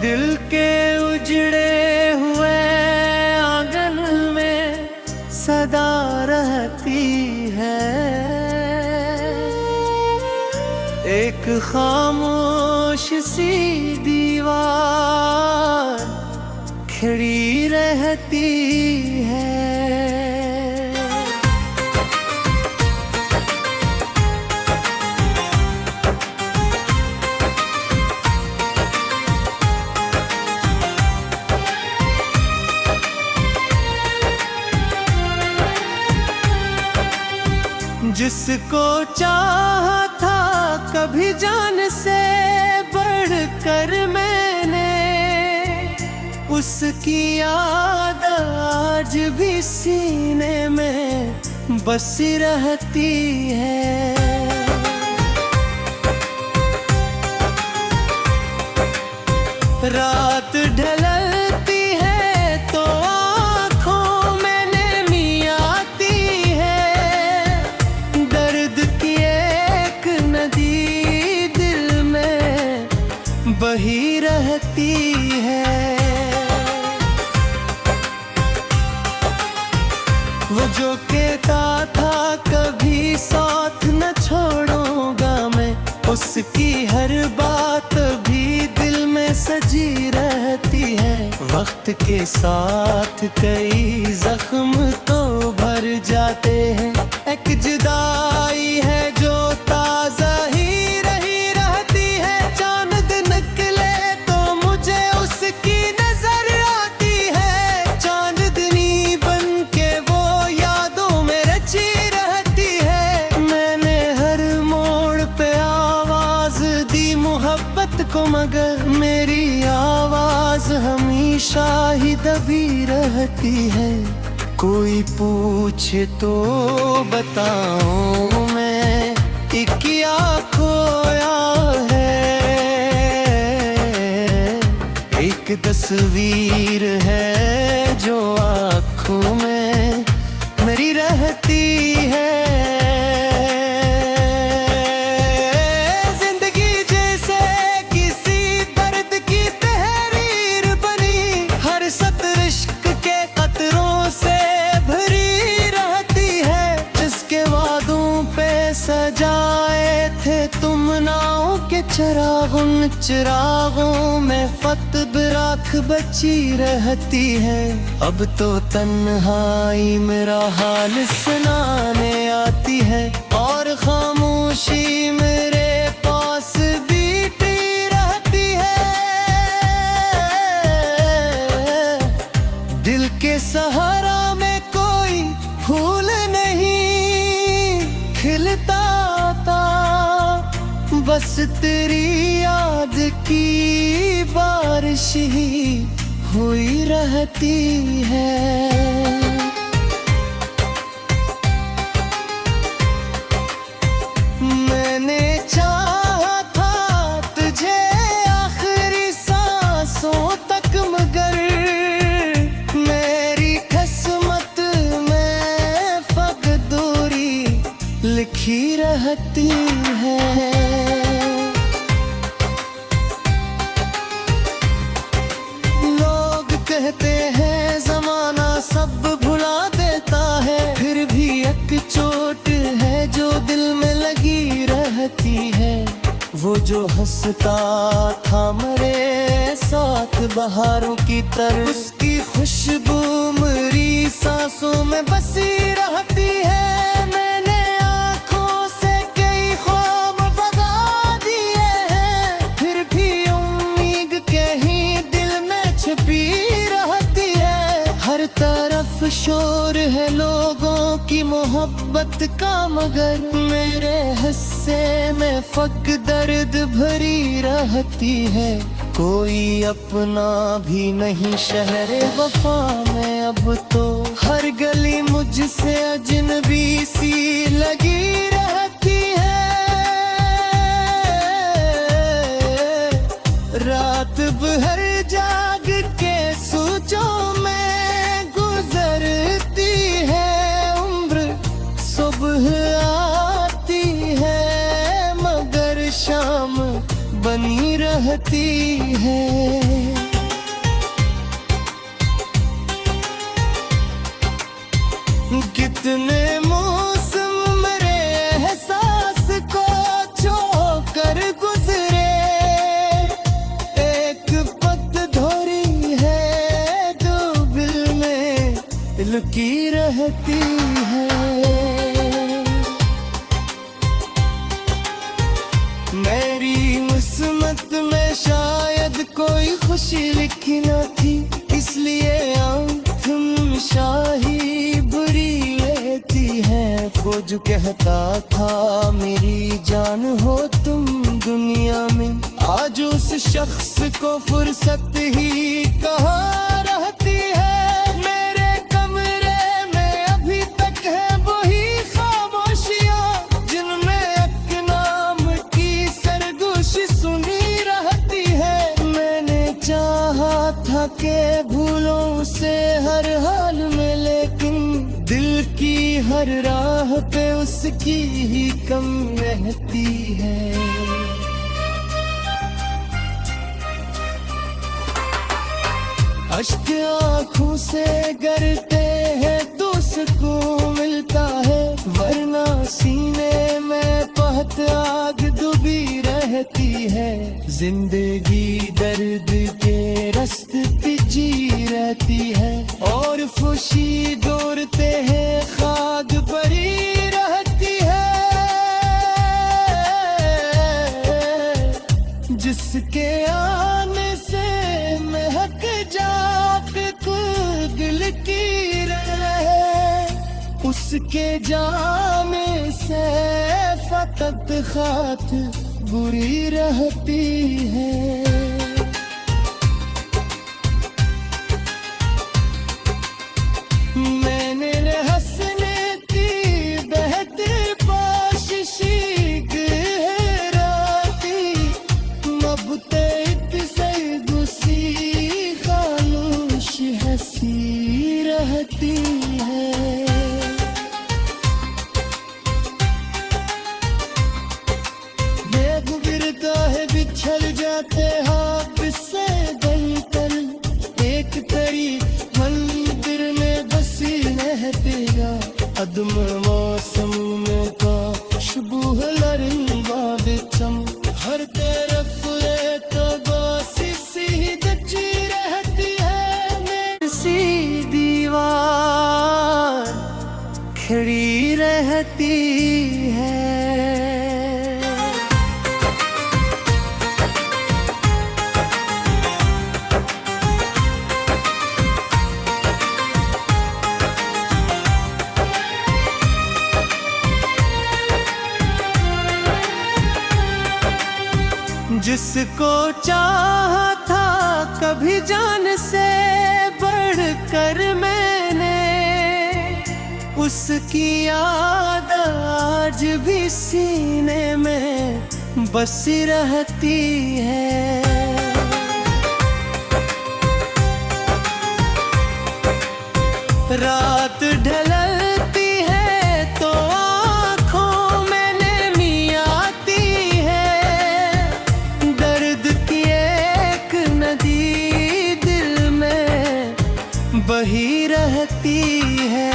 दिल के उजड़े हुए आंगन में सदा रहती है, एक खामोश सी दीवार खड़ी रहती है। जिसको चाहा था कभी जान से बढ़कर मैंने, उसकी याद आज भी सीने में बसी रहती है। रात ढलती है तो आँखों में नमी आती है, दर्द की एक नदी दिल में बही रहती है। वो जो कहता था कभी साथ न छोड़ूंगा मैं, उसकी हर बात भी दिल में सजी रहती है। वक्त के साथ कई जख्म तो भर जाते हैं, एक जुदाई है जो ताजा ही रही रहती है। चांद निकले तो मुझे उसकी नजर आती है, चांदनी बन के वो यादों में रची रहती है। मैंने हर मोड़ पे आवाज दी मोहब्बत को, मगर मेरी आवाज हमेशा ही दबी रहती है। कोई पूछे तो बताऊं मैं क्या खोया है, एक तस्वीर है जो आँखों में मेरी रहती है। जिंदगी जैसे किसी दर्द की तहरीर बनी, हर सतर इश्क के कतरों से भरी रहती है। जिसके वादों पे सजाए थे तुम नाव के चिराग, उन चिरागों में फत बिराख बची रहती है। अब तो तन्हाई मेरा हाल सुनाने आती है, और खामोशी मेरे पास बीती रहती है। दिल के सहारा में कोई फूल नहीं खिलता था, बस तेरी याद की बारिश ही हुई रहती है। मैंने चाहा था तुझे आखिरी सांसों तक, मगर मेरी किस्मत में फक दूरी लिखी रहती है। कहते हैं जमाना सब भुला देता है, फिर भी एक चोट है जो दिल में लगी रहती है। वो जो हंसता था मेरे साथ बहारों की तरह, उसकी खुशबू मेरी सांसों में बसी रहती है। मैंने आँखों से कई ख्वाब भगा दिए हैं, फिर भी उम्मीद कहीं दिल में छिपी रहती है। हर तरफ शोर है लोगों की मोहब्बत का, मगर मेरे हिस्से में फक दर्द भरी रहती है। कोई अपना भी नहीं शहरे वफा में, अब तो हर गली मुझसे अजनबी सी लगी रहती है। रात भर जाग के सोचों में गुजरती है उम्र, सुबह आती है मगर शाम बनी रहती है। कितने मौसम मेरे एहसास को छोकर गुजरे, एक पतझड़ है जो दिल में लुकी रहती है। मेरी किस्मत में शायद कोई खुशी लिखी न थी, इसलिए आँख शाही बुरी लेती है। वो जो कहता था मेरी जान हो तुम दुनिया में, आज उस शख्स को फुर्सत ही कहाँ रहती है। मेरे कमरे में अभी तक है वही खामोशियाँ जिनमें एक नाम की सरगोशी सुनी रहती है। मैंने चाहा था कि भूलों से हर हाल में, लेकिन दिल की हर राह पे उसकी ही कम रहती है। अश्क आँखों से गिरते हैं तो सुकून मिलता है, वरना सीने में पहत आग डूबी रहती है। जिंदगी दर्द के रास्ते पे जी रहती है, और खुशी दौड़ते हैं खाक भरी रहती है। जिसके आने से महक जाके तू दिल की रहे, उसके जाने से फकत खात बुरी रहती है। मैंने हंसने की बेहतर कोशिशी गहराती, मबते से गुस्सी खामोश हंसी रहती है। गिरता है बिछड़ जाते हाथ से बनकर, एक तेरी मंदिर में बसी रहतेगा। अदम मौसम में का खुशबू लरिंदा बिचम, हर तरफ एक बासी सी दची रहती है। मेरी सी दीवार खड़ी रहती है। जिसको चाहा था कभी जान से बढ़कर मैंने, उसकी याद आज भी सीने में बसी रहती है। रात ढलती है तो आँखों में नमी आती है, दर्द की एक नदी दिल में बही रहती है।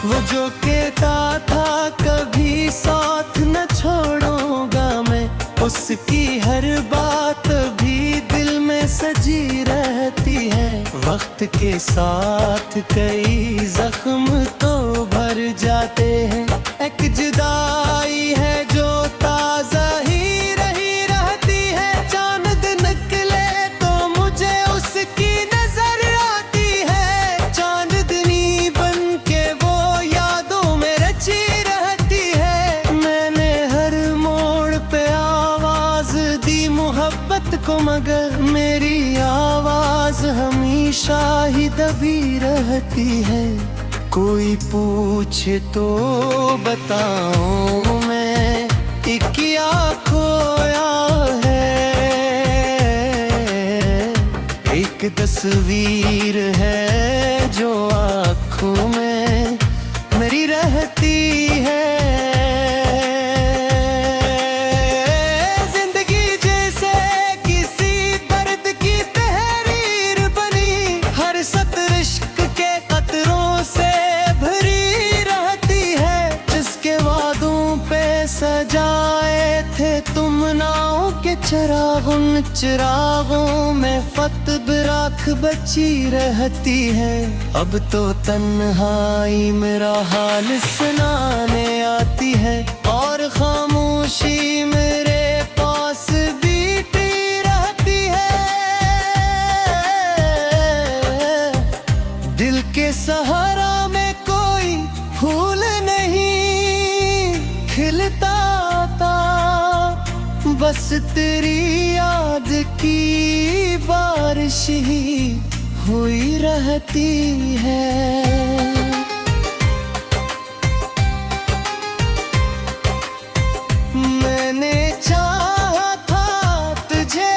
वो जो कहता था कभी साथ न छोड़ूंगा मैं, उसकी हर बात भी दिल में सजी रहती है। वक्त के साथ कई जख्म तो भर जाते हैं, एक जुदाई है जो ताजा ही रही रहती है। चांद निकले तो मुझे उसकी नजर आती है, चांदनी बन के वो यादों में रची रहती है। मैंने हर मोड़ पे आवाज दी मोहब्बत को, मगर मेरी आवाज हमेशा ही दबी रहती है। कोई पूछे तो बताऊं मैं क्या खोया है, एक तस्वीर है जो आँखों में मेरी रहती है। जिंदगी जैसे किसी दर्द की तहरीर बनी, चिरागों में फतब राख बची रहती है। अब तो तन्हाई मेरा हाल सुनाने आती है, और खामोशी मेरे पास बीती रहती है। दिल के सहारा में कोई फूल नहीं खिलता था, बस तेरी याद की बारिश ही हुई रहती है। मैंने चाहा था तुझे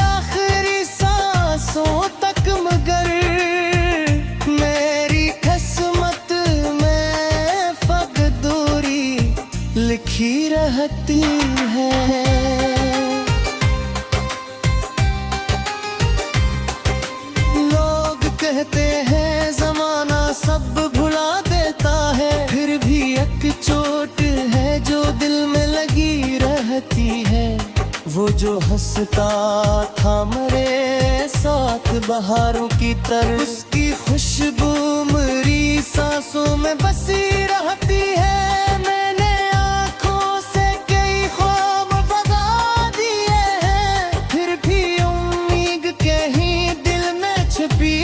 आखिरी सांसों तक, मगर मेरी किस्मत में फकत दूरी लिखी रहती है। कहते हैं ज़माना सब भुला देता है, फिर भी एक चोट है जो दिल में लगी रहती है। वो जो हंसता था मेरे साथ बहारों की तरह, उसकी खुशबू मेरी सांसों में बसी रहती है। मैंने आँखों से कई ख्वाब बगा दिए हैं, फिर भी उम्मीद कहीं दिल में छुपी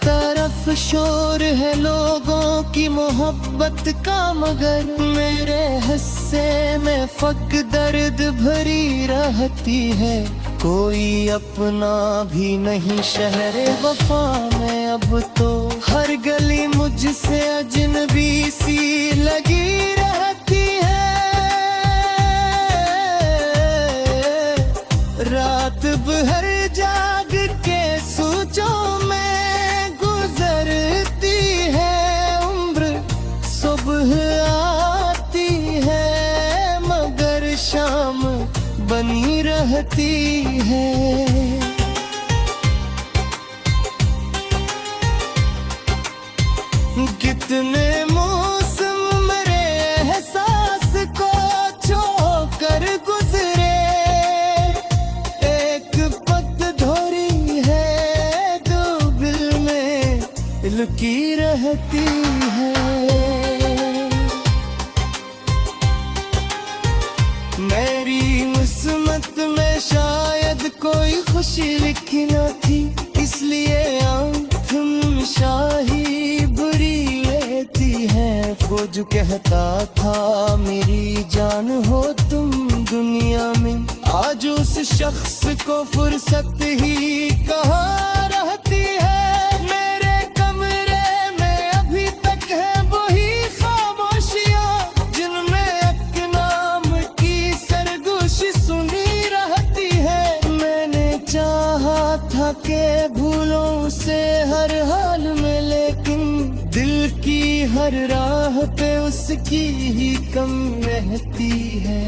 तरफ शोर है लोगों की मोहब्बत का, मगर मेरे हिस्से में फक दर्द भरी रहती है। कोई अपना भी नहीं शहरे वफा में, अब तो हर गली मुझसे अजनबी सी लगी रहती है। रात भर जाग के सोचो में आती है, मगर शाम बनी रहती है। कितने मौसम मेरे एहसास को छोकर गुजरे, एक पतझड़ी है जो दिल में लुकी रहती है। मेरी किस्मत में शायद कोई खुशी लिखी न थी, इसलिए आँख शाही बुरी लेती है। वो जो कहता था मेरी जान हो तुम दुनिया में, आज उस शख्स को फुर्सत ही कहाँ रहती है। मेरे कमरे में अभी तक है वही खामोशियाँ, जिनमें एक नाम की सरगोशी सुनी रहती है। मैंने चाहा था कि भूलों से हर हाल में, लेकिन दिल की हर राह पे उसकी ही कम रहती है।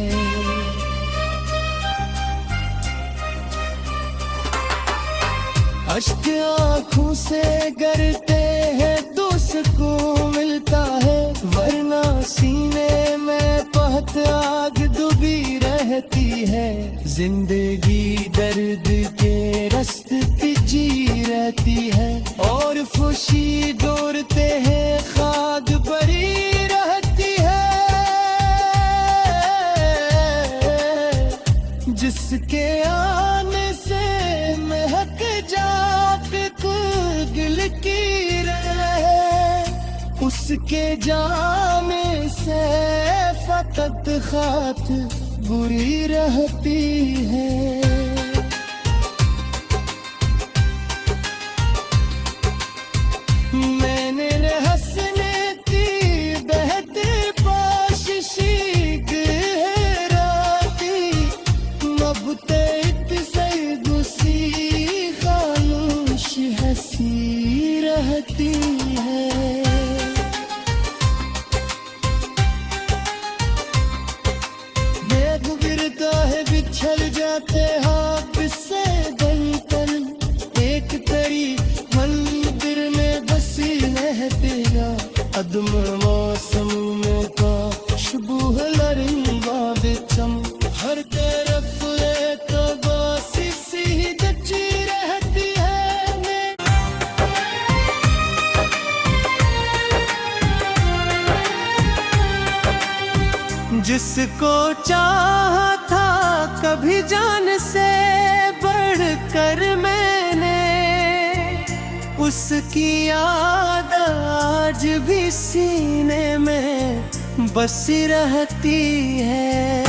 अश्क आँखों से गिरते हैं तो सुकून मिलता है, वरना सीने में पहत आग डूबी रहती है। जिंदगी दर्द के रास्ते जी रहती है, और खुशी दौड़ते हैं खाक भरी रहती है। जिसके आने से महक जाते दिल की रहे, उसके जाने से फकत खात बुरी रहती है। मैंने हंसने की बहती बाशिशी गहराती, मबते से गुसी खामोश हंसी रहती है। बिछड़ जाते हाथ से बनकर, एक तेरी मंदिर में बसी है तेरा अदम मौसम में का खुशबू है लरिंगा बिचम, हर तरफ जिसको चाहा था कभी जान से बढ़कर मैंने, उसकी याद आज भी सीने में बसी रहती है।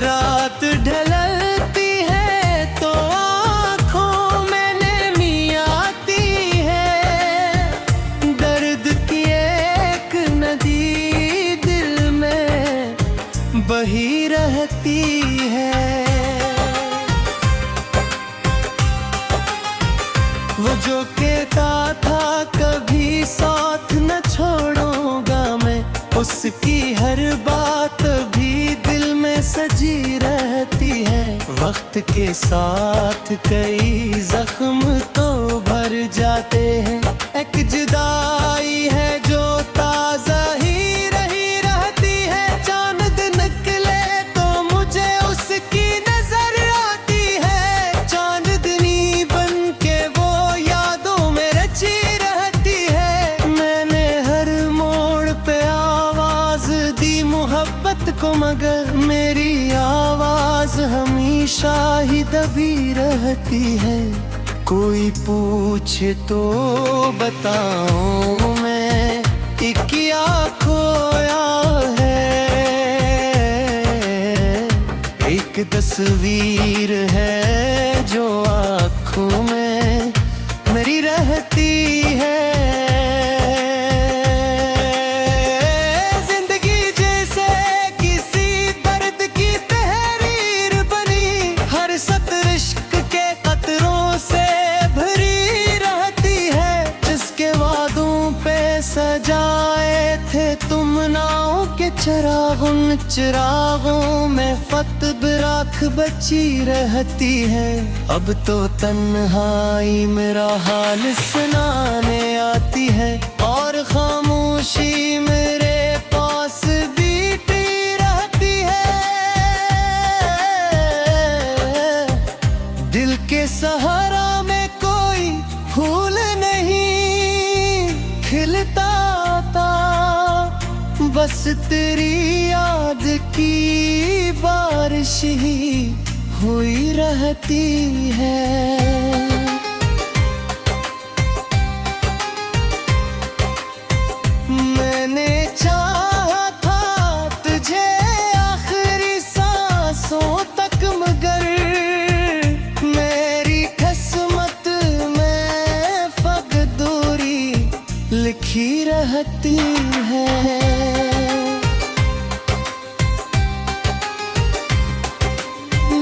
रात ढलती है तो आँखों में नमी आती है, दर्द की एक नदी दिल में बही रहती है। वो जो कहता था कभी साथ न छोड़ूंगा मैं, उसकी हर बात भी दिल में सजी रहती है। वक्त के साथ कई जख्म तो भर जाते हैं, एक जुदाई है जो ताजा ही रही रहती है। चांद निकले तो मुझे उसकी नजर आती है, चांदनी बन के वो यादों में रची रहती है। मैंने हर मोड़ पे आवाज दी मोहब्बत को, मगर मेरी आवाज हमेशा ही दबी रहती है। कोई पूछे तो बताऊं मैं कि क्या खोया है। एक तस्वीर है जो आँखों में मेरी रहती है। सजाए थे तुम नाव के चिरागों में फत बिराख बची रहती है। अब तो तन्हाई मेरा हाल सुनाने आती है, और खामोशी मेरे पास बीती रहती है। दिल के सहारा में कोई फूल नहीं खिलता था, बस तेरी याद की बारिश ही हुई रहती है। मैंने चाहा था तुझे आखिरी सांसों तक, मगर मेरी किस्मत में फगदूरी लिखी रहती है।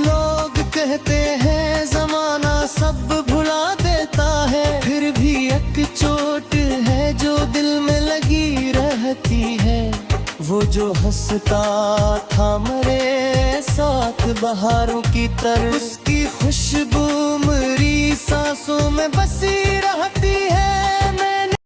लोग कहते हैं जमाना सब भुला देता है, फिर भी एक चोट है जो दिल में लगी रहती है। वो जो हंसता था मेरे साथ बहारों की तरह, उसकी खुशबू मेरी सांसों में बसी